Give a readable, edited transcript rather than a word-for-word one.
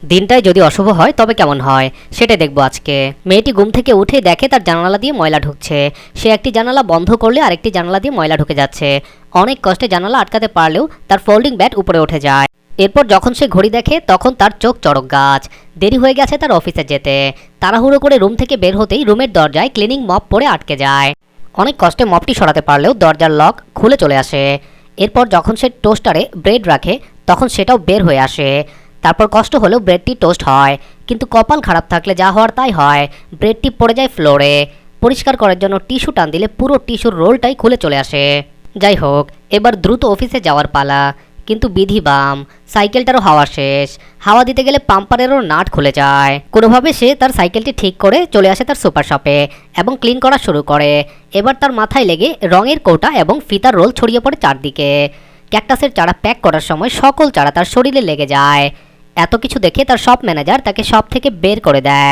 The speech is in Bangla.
দিনটাই যদি অশুভ হয় তবে কেমন হয় সেটাই দেখবো আজকে। মেয়েটি ঘুম থেকে উঠে দেখে তার জানালা দিয়ে ময়লা ঢুকছে। সে একটি জানালা বন্ধ করলে আরেকটি জানালা দিয়ে ময়লা ঢুকে যাচ্ছে। অনেক কষ্টে জানালা আটকাতে পারলেও তার ফোল্ডিং ব্যাট উপরে উঠে যায়। এরপর যখন সে ঘড়ি দেখে তখন তার চোখ চড়ক গাছ। দেরি হয়ে গেছে তার অফিসে যেতে। তাড়াহুড়ো করে রুম থেকে বের হতেই রুমের দরজায় ক্লিনিং মপ পড়ে আটকে যায়। অনেক কষ্টে মপটি সরাতে পারলেও দরজার লক খুলে চলে আসে। এরপর যখন সে টোস্টারে ব্রেড রাখে তখন সেটাও বের হয়ে আসে। তারপর কষ্ট হলেও ব্রেডটি টোস্ট হয়, কিন্তু কপাল খারাপ থাকলে যা হওয়ার তাই হয়। ব্রেডটি পড়ে যায় ফ্লোরে। পরিষ্কার করার জন্য টিস্যু টান দিলে পুরো টিস্যুর রোলটাই খুলে চলে আসে। যাই হোক, এবার দ্রুত অফিসে যাওয়ার পালা। কিন্তু বিধি বাম, সাইকেলটারও হাওয়া শেষ। হাওয়া দিতে গেলে পাম্পারেরও নাট খুলে যায়। কোনোভাবে সে তার সাইকেলটি ঠিক করে চলে আসে তার সুপার শপে এবং ক্লিন করা শুরু করে। এবার তার মাথায় লেগে রঙের কৌটা এবং ফিতার রোল ছড়িয়ে পড়ে চারদিকে। ক্যাকটাসের চারা প্যাক করার সময় সকল চারা তার শরীরে লেগে যায়। এত কিছু দেখে তার শপ ম্যানেজার তাকে শপ থেকে বের করে দেয়।